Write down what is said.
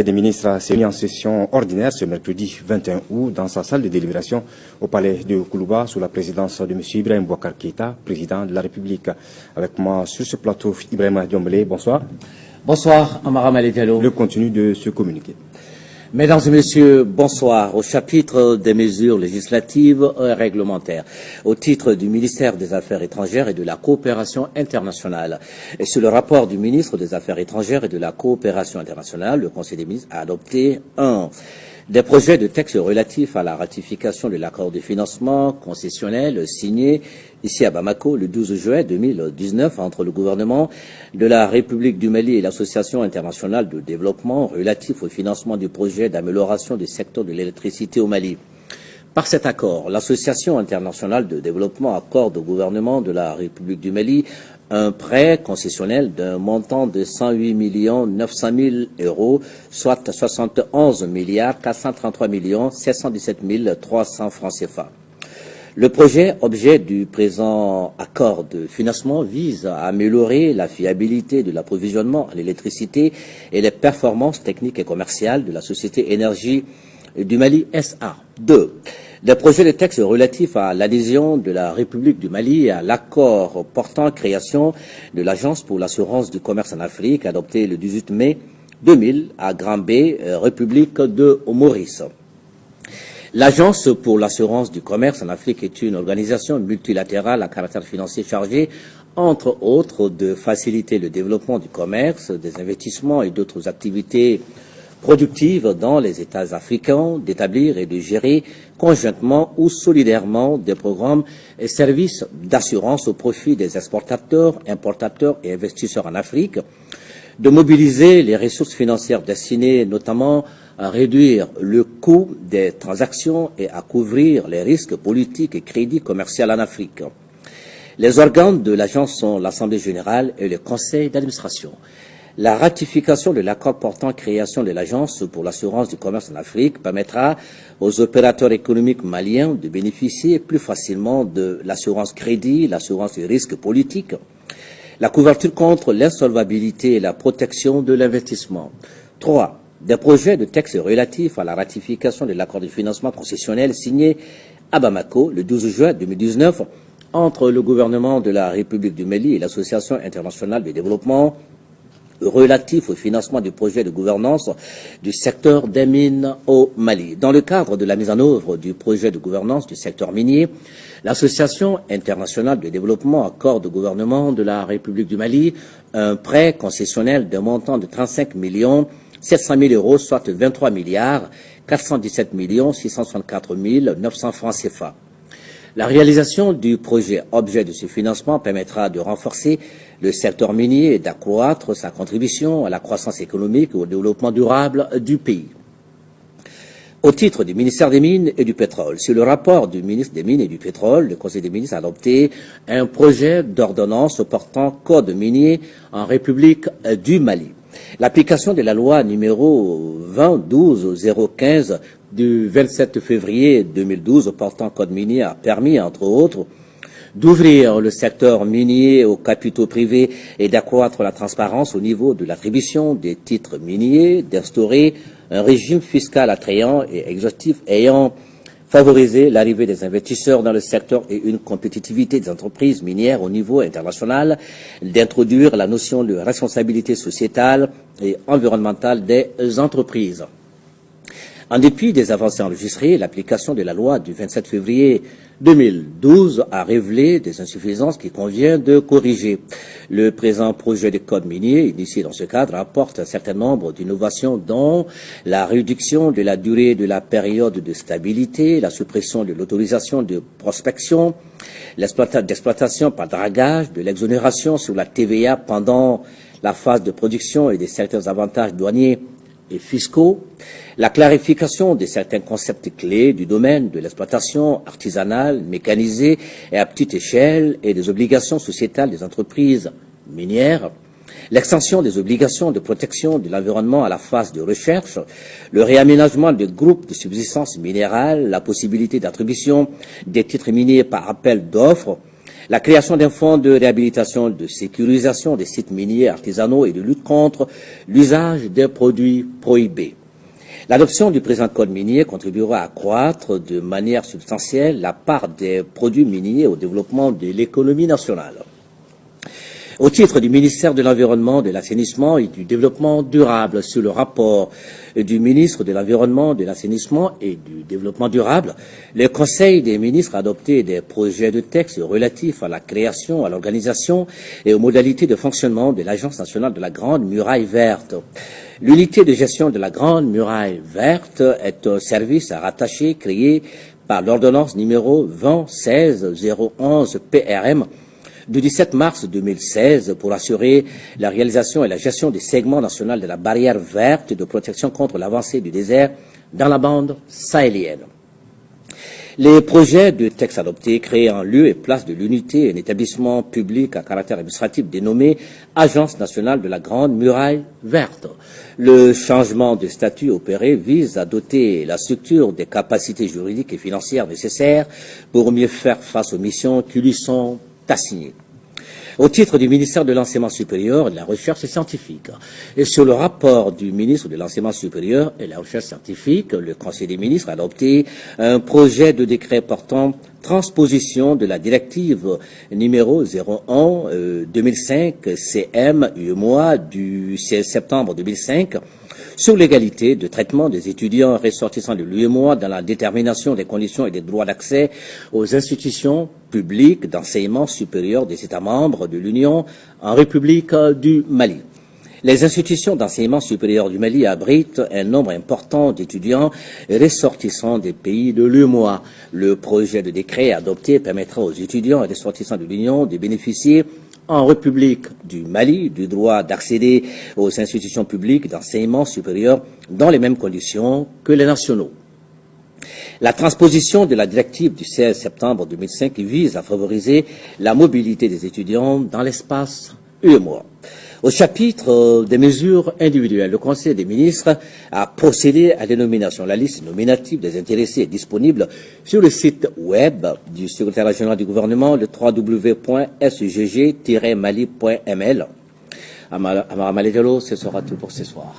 Des ministres s'est mis en session ordinaire ce mercredi 21 août dans sa salle de délibération au palais de Koulouba sous la présidence de M. Ibrahim Boubacar Keïta, président de la République. Avec moi sur ce plateau, Ibrahim Diombele, bonsoir. Bonsoir, Amara Maledialo. Le contenu de ce communiqué. Mesdames et messieurs, bonsoir. Au chapitre des mesures législatives et réglementaires, au titre du ministère des Affaires étrangères et de la coopération internationale, et sur le rapport du ministre des Affaires étrangères et de la coopération internationale, le Conseil des ministres a adopté des projets de textes relatifs à la ratification de l'accord de financement concessionnel signé ici à Bamako le 12 juin 2019 entre le gouvernement de la République du Mali et l'Association internationale de développement relatif au financement du projet d'amélioration du secteur de l'électricité au Mali. Par cet accord, l'Association internationale de développement accorde au gouvernement de la République du Mali un prêt concessionnel d'un montant de 108 900 000 euros, soit 71 433 717 300 francs CFA. Le projet, objet du présent accord de financement, vise à améliorer la fiabilité de l'approvisionnement en électricité et les performances techniques et commerciales de la société Énergie du Mali SA. 2. Des projets de texte relatifs à l'adhésion de la République du Mali à l'accord portant création de l'Agence pour l'assurance du commerce en Afrique, adopté le 18 mai 2000 à Grand-Bay, République de Maurice. L'Agence pour l'assurance du commerce en Afrique est une organisation multilatérale à caractère financier chargée, entre autres, de faciliter le développement du commerce, des investissements et d'autres activités productives dans les États africains, d'établir et de gérer conjointement ou solidairement des programmes et services d'assurance au profit des exportateurs, importateurs et investisseurs en Afrique, de mobiliser les ressources financières destinées notamment à réduire le coût des transactions et à couvrir les risques politiques et crédits commerciaux en Afrique. Les organes de l'agence sont l'Assemblée générale et le conseil d'administration. La ratification de l'accord portant création de l'Agence pour l'assurance du commerce en Afrique permettra aux opérateurs économiques maliens de bénéficier plus facilement de l'assurance crédit, l'assurance des risques politiques, la couverture contre l'insolvabilité et la protection de l'investissement. 3. Des projets de textes relatifs à la ratification de l'accord de financement concessionnel signé à Bamako le 12 juin 2019 entre le gouvernement de la République du Mali et l'Association internationale de développement relatif au financement du projet de gouvernance du secteur des mines au Mali. Dans le cadre de la mise en œuvre du projet de gouvernance du secteur minier, l'Association internationale de développement accorde au gouvernement de la République du Mali un prêt concessionnel d'un montant de 35 700 000 euros, soit 23 417 664 900 francs CFA. La réalisation du projet objet de ce financement permettra de renforcer le secteur minier et d'accroître sa contribution à la croissance économique et au développement durable du pays. Au titre du ministère des Mines et du Pétrole, sur le rapport du ministre des Mines et du Pétrole, le Conseil des ministres a adopté un projet d'ordonnance portant code minier en République du Mali. L'application de la loi numéro 2012-015 du 27 février 2012 portant code minier a permis, entre autres, d'ouvrir le secteur minier aux capitaux privés et d'accroître la transparence au niveau de l'attribution des titres miniers, d'instaurer un régime fiscal attrayant et exhaustif ayant favorisé l'arrivée des investisseurs dans le secteur et une compétitivité des entreprises minières au niveau international, d'introduire la notion de responsabilité sociétale et environnementale des entreprises. En dépit des avancées enregistrées, l'application de la loi du 27 février 2012 a révélé des insuffisances qu'il convient de corriger. Le présent projet de code minier, initié dans ce cadre, apporte un certain nombre d'innovations dont la réduction de la durée de la période de stabilité, la suppression de l'autorisation de prospection, d'exploitation par dragage, de l'exonération sur la TVA pendant la phase de production et de certains avantages douaniers et fiscaux, la clarification de certains concepts clés du domaine de l'exploitation artisanale, mécanisée et à petite échelle et des obligations sociétales des entreprises minières, l'extension des obligations de protection de l'environnement à la phase de recherche, le réaménagement des groupes de subsistance minérale, la possibilité d'attribution des titres miniers par appel d'offres, la création d'un fonds de réhabilitation, de sécurisation des sites miniers artisanaux et de lutte contre l'usage des produits prohibés. L'adoption du présent code minier contribuera à accroître de manière substantielle la part des produits miniers au développement de l'économie nationale. Au titre du ministère de l'Environnement, de l'Assainissement et du Développement durable, sur le rapport du ministre de l'Environnement, de l'Assainissement et du Développement durable, le Conseil des ministres a adopté des projets de texte relatifs à la création, à l'organisation et aux modalités de fonctionnement de l'Agence nationale de la Grande Muraille Verte. L'unité de gestion de la Grande Muraille Verte est un service à rattacher créé par l'ordonnance numéro 2016-011 PRM du 17 mars 2016 pour assurer la réalisation et la gestion des segments nationaux de la barrière verte de protection contre l'avancée du désert dans la bande sahélienne. Les projets de texte adoptés créent en lieu et place de l'unité un établissement public à caractère administratif dénommé Agence nationale de la Grande Muraille Verte. Le changement de statut opéré vise à doter la structure des capacités juridiques et financières nécessaires pour mieux faire face aux missions qui lui sont assignées. Au titre du ministère de l'Enseignement supérieur et de la Recherche scientifique. Et sur le rapport du ministre de l'Enseignement supérieur et de la Recherche scientifique, le Conseil des ministres a adopté un projet de décret portant transposition de la directive numéro 01-2005 CM-UEMOA du 16 septembre 2005 sur l'égalité de traitement des étudiants ressortissants de l'UEMOA dans la détermination des conditions et des droits d'accès aux institutions publiques d'enseignement supérieur des États membres de l'Union en République du Mali. Les institutions d'enseignement supérieur du Mali abritent un nombre important d'étudiants ressortissants des pays de l'UEMOA. Le projet de décret adopté permettra aux étudiants et ressortissants de l'Union de bénéficier en République du Mali du droit d'accéder aux institutions publiques d'enseignement supérieur dans les mêmes conditions que les nationaux. La transposition de la directive du 16 septembre 2005 vise à favoriser la mobilité des étudiants dans l'espace UEMOA. Au chapitre des mesures individuelles, le Conseil des ministres a procédé à l'énomination. La liste nominative des intéressés est disponible sur le site web du secrétaire général du gouvernement, le www.sugg-mali.ml. Amara Maledjalo, ce sera tout pour ce soir.